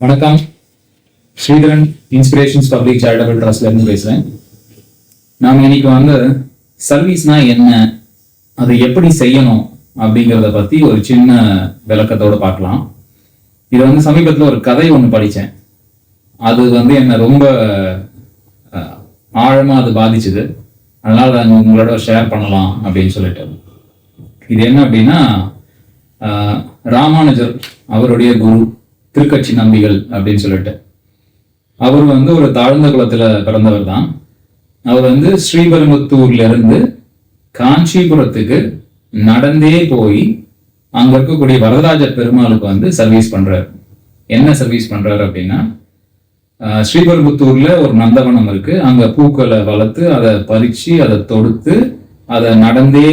வணக்கம். Sridharan inspirations public charitable ட்ரஸ்ட்ல இருந்து பேசுறேன். நாம இன்னைக்கு சர்வீஸ்னா என்ன, அதை எப்படி செய்யணும் அப்படிங்கிறத பத்தி ஒரு சின்ன விளக்கத்தோட பார்க்கலாம். இது சமீபத்தில் ஒரு கதை ஒன்று படித்தேன். அது என்ன ரொம்ப ஆழமா அது பாதிச்சுது. அதனால அதை உங்களோட ஷேர் பண்ணலாம் அப்படின்னு சொல்லிட்டு. இது என்ன அப்படின்னா, ராமானுஜர் அவருடைய குரு திருக்கட்சி நம்பிகள் அப்படின்னு சொல்லிட்டு, அவர் ஒரு தாழ்ந்த குலத்துல பிறந்தவர் தான். அவர் ஸ்ரீபெரும்புத்தூர்ல இருந்து காஞ்சிபுரத்துக்கு நடந்தே போய் அங்க இருக்கக்கூடிய வரதராஜ பெருமாளுக்கு சர்வீஸ் பண்றாரு. என்ன சர்வீஸ் பண்றாரு அப்படின்னா, ஸ்ரீபெரும்புத்தூர்ல ஒரு நந்தவனம் இருக்கு. அங்க பூக்களை வளர்த்து அதை பறிச்சு அதை தொடுத்து அதை நடந்தே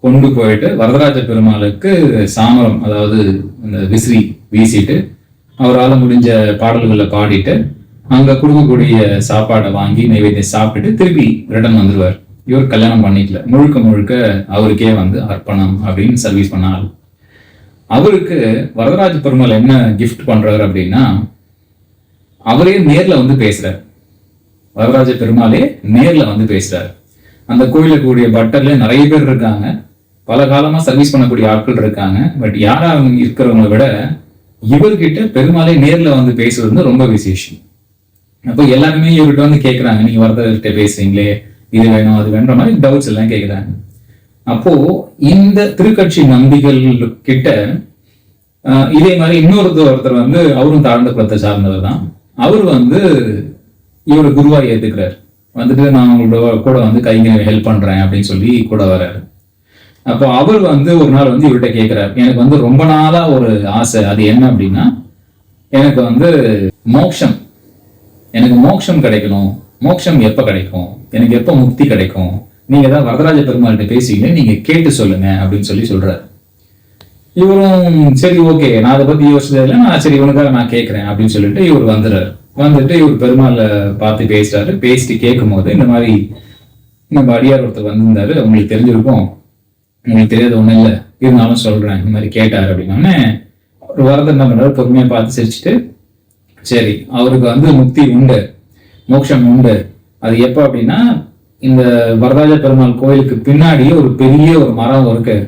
கொண்டு போயிட்டு வரதராஜ பெருமாளுக்கு சாமரம், அதாவது இந்த விசிறி வீசிட்டு அவரால் முடிஞ்ச பாடல்களை பாடிட்டு அங்க கொடுக்கக்கூடிய சாப்பாடை வாங்கி நைவேத்தியம் சாப்பிட்டுட்டு திருப்பி ரிட்டர்ன் வந்துடுவார். இவர் கல்யாணம் பண்ணிக்கல, முழுக்க முழுக்க அவருக்கே அர்ப்பணம் அப்படின்னு சர்வீஸ் பண்ணார். அவருக்கு வரதராஜ பெருமாள் என்ன கிஃப்ட் பண்றாரு அப்படின்னா, அவரே நேர்ல பேசுறார். வரதராஜ பெருமாளே நேர்ல பேசுறாரு. அந்த கோயில கூடிய பட்டர்ல நிறைய பேர் இருக்காங்க, பல காலமா சர்வீஸ் பண்ணக்கூடிய ஆட்கள் இருக்காங்க. பட் யாரா இருக்கிறவங்களை விட இவர்கிட்ட பெருமாளே நேர்ல பேசுறது ரொம்ப விசேஷம். அப்போ எல்லாருமே இவர்கிட்ட கேட்கறாங்க, நீங்க வரதர்கிட்ட பேசுறீங்களே, இது வேணும் அது வேணுன்ற மாதிரி டவுட்ஸ் எல்லாம் கேட்கறாங்க. அப்போ இந்த திருக்கட்சி நம்பிகள் கிட்ட இதே மாதிரி ஒருத்தர் அவரும் தாழ்ந்த குலத்தை சார்ந்தவர் தான். அவர் இவரை குருவா ஏத்துக்கிறார். நான் உங்களோட கூட கைங்க ஹெல்ப் பண்றேன் அப்படின்னு சொல்லி கூட வர்றாரு. அப்போ அவர் ஒரு நாள் இவர்கிட்ட கேட்கிறார், எனக்கு ரொம்ப நாளா ஒரு ஆசை, அது என்ன அப்படின்னா, எனக்கு மோட்சம், எனக்கு மோட்சம் கிடைக்கணும். மோட்சம் எப்ப கிடைக்கும், எனக்கு எப்ப முக்தி கிடைக்கும், நீங்க தான் வரதராஜ பெருமாள்கிட்ட பேசிங்க, நீங்க கேட்டு சொல்லுங்க அப்படின்னு சொல்லி சொல்றாரு. இவரும் சரி ஓகே, நான் அதை பத்தி யோசிச்சது இல்லை, நான் சரி இவனுக்காக நான் கேட்கிறேன் அப்படின்னு சொல்லிட்டு இவர் வந்துட்டு இவர் பெருமாளை பார்த்து பேசுறாரு. பேசிட்டு கேட்கும் போது இந்த மாதிரி நம்ம அடியார் ஒருத்தர் வந்திருந்தாரு, உங்களுக்கு தெரிஞ்சிருக்கும், உங்களுக்கு தெரியாத ஒண்ணும் இல்லை, இருந்தாலும் சொல்றேன், இந்த மாதிரி கேட்டாரு அப்படின்னோடனே ஒரு வரதர் என்ன பண்றாரு, பொறுமையா பார்த்து சிரிச்சுட்டு, சரி அவருக்கு முக்தி உண்டு, மோட்சம் உண்டு. அது எப்ப அப்படின்னா, இந்த வரதராஜ பெருமாள் கோயிலுக்கு பின்னாடியே ஒரு பெரிய ஒரு மரம் இருக்கு.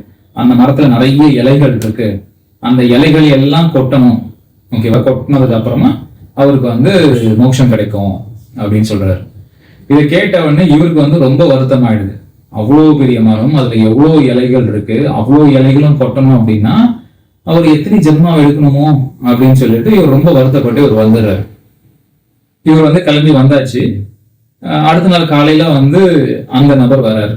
அந்த மரத்துல நிறைய இலைகள் இருக்கு. அந்த இலைகள் எல்லாம் கொட்டணும். ஓகேவா, கொட்டினதுக்கு அப்புறமா அவருக்கு மோட்சம் கிடைக்கும் அப்படின்னு சொல்றாரு. இதை கேட்ட உடனே இவருக்கு ரொம்ப வருத்தம் ஆயிடுது. அவ்வளோ பெரிய மரம், அதுல எவ்வளோ இலைகள் இருக்கு, அவ்வளோ இலைகளும் கொட்டணும் அப்படின்னா அவர் எத்தனை ஜென்மா எடுக்கணுமோ அப்படின்னு சொல்லிட்டு இவர் ரொம்ப வருத்தப்பட்டு இவர் வந்துடுறாரு. இவர் கிளம்பி வந்தாச்சு. அடுத்த நாள் காலையில அந்த நபர் வர்றாரு.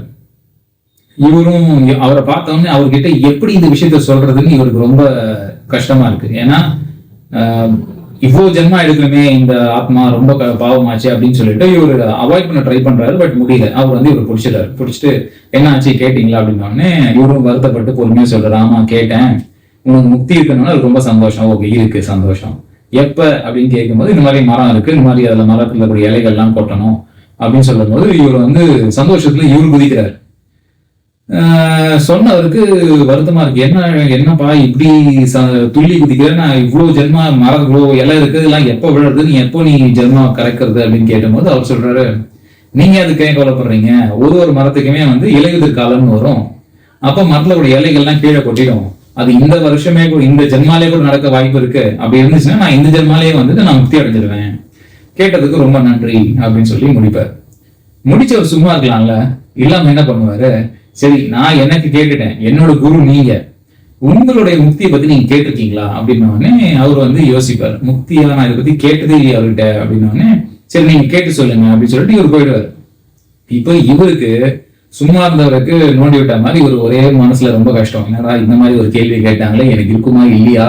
இவரும் அவரை பார்த்தோன்னே அவர்கிட்ட எப்படி இந்த விஷயத்த சொல்றதுன்னு இவருக்கு ரொம்ப கஷ்டமா இருக்கு. ஏன்னா இவ்வளவு ஜென்மா எடுக்கணுமே, இந்த ஆத்மா ரொம்ப பாவமாச்சு அப்படின்னு சொல்லிட்டு இவர் அவாய்ட் பண்ண ட்ரை பண்றாரு. பட் முடியல. அவர் இவர் பிடிச்சிட்டு என்ன ஆச்சு கேட்டீங்களா அப்படின்னோடனே இவரும் வருத்தப்பட்டு பொறுமையா சொல்றாரு, ஆமா கேட்டேன், உனக்கு முக்தி இருக்கணும்னா அது ரொம்ப சந்தோஷம். ஓகே இருக்கு, சந்தோஷம். எப்ப அப்படின்னு கேட்கும்போது இந்த மாதிரி மரம் இருக்கு, இந்த மாதிரி அதுல மரத்துல இருக்கக்கூடிய இலைகள் எல்லாம் கொட்டணும் அப்படின்னு சொல்லும் போது இவர் சந்தோஷத்துல இவர் குதிக்கிறார். சொன்னவருக்கு வருத்தமா இருக்கு, என்னப்பா இப்படி துள்ளி குதிக்கிற, நான் இவ்வளவு ஜென்மா மரம் இவ்வளவு இலை இருக்கு, இதெல்லாம் எப்ப விழுறது, நீ ஜென்மா கரைக்கிறது அப்படின்னு கேட்டும் போது அவர் சொல்றாரு, நீங்க அதுக்கு ஏன் கவலைப்படுறீங்க, ஒரு மரத்துக்குமே இலையுதிர் காலம்னு வரும். அப்ப மரத்துல கூட இலைகள்லாம் கீழே கொட்டிடும். அது இந்த வருஷமே கூட, இந்த ஜென்மாலே கூட நடக்க வாய்ப்பு இருக்கு. அப்படி இருந்துச்சுன்னா நான் இந்த ஜென்மாலேயே நான் முக்தி அடைஞ்சிருவேன். கேட்டதுக்கு ரொம்ப நன்றி அப்படின்னு சொல்லி முடிப்பார். முடிச்சவர் சும்மா இருக்கலாம்ல, இல்லாம என்ன பண்ணுவாரு, சரி நான் எனக்கு கேட்டுட்டேன், என்னோட குரு நீங்க, உங்களுடைய முக்தியை பத்தி நீங்க கேட்டிருக்கீங்களா அப்படின்னோடனே அவர் யோசிப்பார், முக்தியா நான் இதை பத்தி கேட்டதே இல்லையா அவர்கிட்ட அப்படின்னோடனே, சரி நீங்க கேட்டு சொல்லுங்க அப்படின்னு சொல்லிட்டு இவர் போயிடுவார். இப்ப இவருக்கு சும்மா இருந்தவருக்கு நோண்டி விட்ட மாதிரி இவர் ஒரே மனசுல ரொம்ப கஷ்டம், என்னடா இந்த மாதிரி ஒரு கேள்வி கேட்டாங்களே, எனக்கு இருக்குமா இல்லையா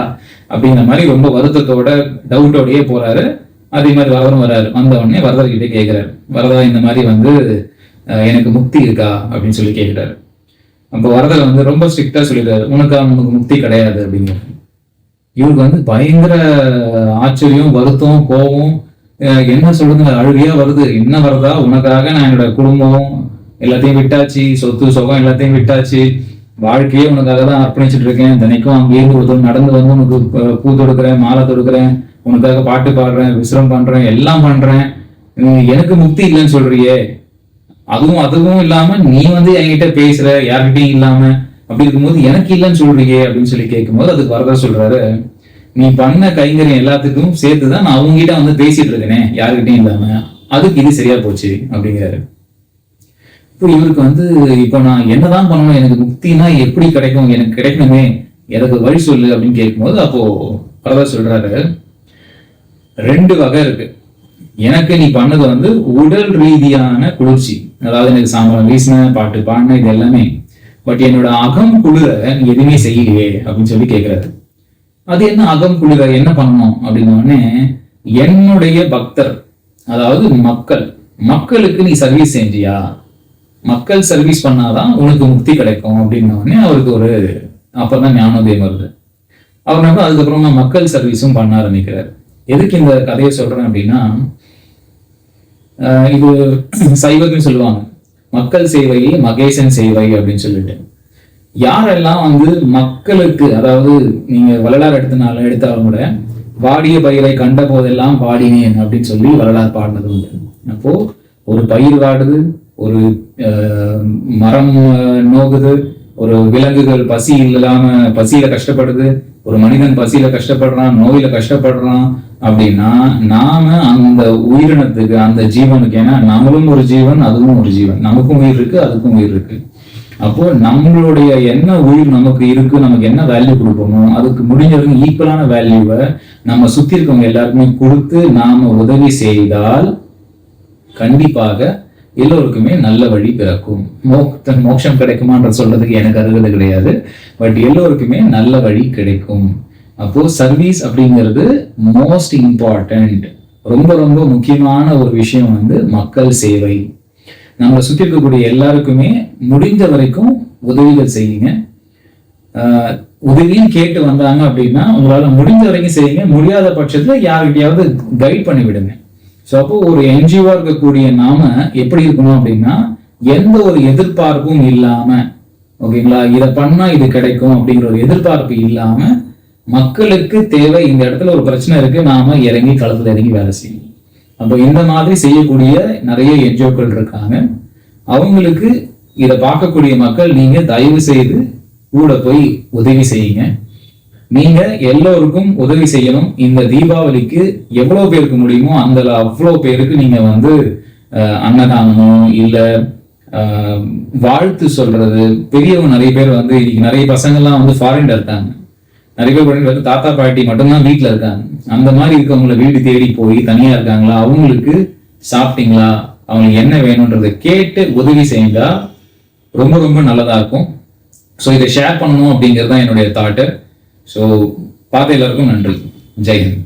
அப்படிங்கிற மாதிரி ரொம்ப வருத்தத்தோட டவுட்டோடயே போறாரு. அதே மாதிரி வரதரும் வர்றாரு. வந்த உடனே வரதர்கிட்ட கேட்கிறாரு, வரதா இந்த மாதிரி எனக்கு முக்தி இருக்கா அப்படின்னு சொல்லி கேட்கிறாரு. அப்போ வரதர் ரொம்ப ஸ்ட்ரிக்டா சொல்லிடுறாரு, உனக்கு முக்தி கிடையாது அப்படிங்கிறாரு. இவருக்கு பயங்கர ஆச்சரியம், வருத்தம், கோபம், என்ன சொல்றது, அழுகையா வருது. என்ன வரதா, உனக்காக நான் என்னோட குடும்பம் எல்லாத்தையும் விட்டாச்சு, சொத்து சுகம் எல்லாத்தையும் விட்டாச்சு, வாழ்க்கையே உனக்காக தான் அர்ப்பணிச்சுட்டு இருக்கேன். தினைக்கும் அங்கேயிருந்து ஒருத்தர் நடந்து உனக்கு பூ தொடுக்கிறேன், மாலை தொடுக்கிறேன், உனக்காக பாட்டு பாடுறேன், விசிரம் பண்றேன், எல்லாம் பண்றேன், எனக்கு முக்தி இல்லைன்னு சொல்றியே, அதுவும் இல்லாம நீ வந்து என்கிட்ட பேசுற, யார்கிட்டையும் இல்லாம, அப்படி இருக்கும்போது எனக்கு இல்லைன்னு சொல்றியே அப்படின்னு சொல்லி கேட்கும்போது அதுக்கு வரதர் சொல்றாரு, நீ பண்ண கைங்கரியம் எல்லாத்துக்கும் சேர்த்துதான் நான் அவங்ககிட்ட வந்து பேசிட்டு இருக்கேனே, யாருக்கிட்டையும் இல்லாம, அதுக்கு இது சரியா போச்சு அப்படிங்கிறாரு. இப்போ இவருக்கு வந்து இப்போ நான் என்னதான் பண்ணணும், எனக்கு முக்தினா எப்படி கிடைக்கும், எனக்கு கிடைக்கணுமே, எனக்கு வழி சொல்லு அப்படின்னு கேட்கும்போது அப்போ வரதர் சொல்றாரு, 2 வகை இருக்கு. எனக்கு நீ பண்ணது வந்து உடல் ரீதியான குளிர்ச்சி, அதாவது எனக்கு சாம்பரம் வீசின, பாட்டு பாடின, இது எல்லாமே. பட் என்னோட அகம் குளிர நீ எதுவுமே செய்யலையே அப்படின்னு சொல்லி கேட்கிறாரு. அது என்ன அகம் குளிர, என்ன பண்ணணும் அப்படின்னோடனே, என்னுடைய பக்தர், அதாவது மக்களுக்கு நீ சர்வீஸ் செஞ்சியா, மக்கள் சர்வீஸ் பண்ணாதான் உனக்கு முக்தி கிடைக்கும் அப்படின்னோடனே அவருக்கு ஒரு அப்பதான் ஞானோதயம் வருது. அவர் அதுக்கப்புறமா மக்கள் சர்வீஸும் பண்ண ஆரம்பிக்கிறார். எதுக்கு இந்த கதையை சொல்றேன் அப்படின்னா, இது சைவத்துன்னு சொல்லுவாங்க, மக்கள் சேவையே மகேசன் சேவை அப்படின்னு சொல்லிட்டு. யாரெல்லாம் வந்து மக்களுக்கு, அதாவது நீங்க வரலாறு எடுத்தாலும் கூட, வாடிய பயிரை கண்ட போதெல்லாம் வாடினேன் அப்படின்னு சொல்லி வரலாறு பாடினது உண்டு. அப்போ ஒரு பயிர் வாடுது, ஒரு மரம் நோகுது, ஒரு விலங்குகள் பசியில கஷ்டப்படுது, ஒரு மனிதன் பசியில கஷ்டப்படுறான், நோயில கஷ்டப்படுறான் அப்படின்னா, நாம அந்த உயிரினத்துக்கு, அந்த ஜீவனுக்கு, ஏன்னா நம்மளும் ஒரு ஜீவன், அதுவும் ஒரு ஜீவன், நமக்கும் உயிர் இருக்கு, அதுக்கும் உயிர் இருக்கு. அப்போ நம்மளுடைய என்ன உயிர் நமக்கு இருக்கு, நமக்கு என்ன வேல்யூ கொடுப்போமோ அதுக்கு முடிஞ்சவங்க ஈக்குவலான வேல்யூவை நம்ம சுத்தி இருக்கவங்க எல்லாருக்குமே கொடுத்து நாம உதவி செய்தால் கண்டிப்பாக எல்லோருக்குமே நல்ல வழி பிறக்கும். மோட்சம் கிடைக்குமான்ற சொல்றதுக்கு எனக்கு அருகதை கிடையாது, பட் எல்லோருக்குமே நல்ல வழி கிடைக்கும். அப்போ சர்வீஸ் அப்படிங்கிறது மோஸ்ட் இம்பார்ட்டன்ட், ரொம்ப ரொம்ப முக்கியமான ஒரு விஷயம் வந்து மக்கள் சேவை. நம்மளை சுற்றி இருக்கக்கூடிய எல்லாருக்குமே முடிஞ்ச வரைக்கும் உதவிகள் செய்யுங்க. உதவியும் கேட்டு வந்தாங்க அப்படின்னா உங்களால முடிஞ்ச வரைக்கும் செய்யுங்க, முடியாத பட்சத்துல யாருக்கிட்டையாவது கைட் பண்ணி விடுங்க. ஸோ அப்போ ஒரு என்ஜிஓவா இருக்கக்கூடிய நாம எப்படி இருக்கணும் அப்படின்னா, எந்த ஒரு எதிர்பார்ப்பும் இல்லாம, ஓகேங்களா, இதை பண்ணா இது கிடைக்கும் அப்படிங்கிற ஒரு எதிர்பார்ப்பு இல்லாம, மக்களுக்கு தேவை, இந்த இடத்துல ஒரு பிரச்சனை இருக்கு, நாம இறங்கி களத்துல இறங்கி வேலை செய்யணும். அப்போ இந்த மாதிரி செய்யக்கூடிய நிறைய என்ஜிஓக்கள் இருக்காங்க. அவங்களுக்கு இதை பார்க்கக்கூடிய மக்கள் நீங்க தயவு செய்து கூட போய் உதவி செய்யுங்க. நீங்க எல்லோருக்கும் உதவி செய்யணும். இந்த தீபாவளிக்கு எவ்வளவு பேருக்கு முடியுமோ அந்த அவ்வளோ பேருக்கு நீங்க வந்து அன்னதானமோ இல்ல வாழ்த்து சொல்றது. பெரியவங்க நிறைய பேர் வந்து இன்னைக்கு நிறைய பசங்கள்லாம் வந்து ஃபாரின்ல இருக்காங்க, நிறைய பேர் வந்து தாத்தா பாட்டி மட்டும்தான் வீட்டுல இருக்காங்க. அந்த மாதிரி இருக்கவங்களை வீடு தேடி போய் தனியா இருக்காங்களா, அவங்களுக்கு சாப்பிட்டீங்களா, அவங்களுக்கு என்ன வேணும்ன்றதை கேட்டு உதவி செய்தா ரொம்ப ரொம்ப நல்லதா இருக்கும். ஸோ இதை ஷேர் பண்ணணும் அப்படிங்கிறது தான் என்னுடைய தாட்டு. ஸோ பார்த்த எல்லாருக்கும் நன்றி. ஜெய் ஹிந்த்.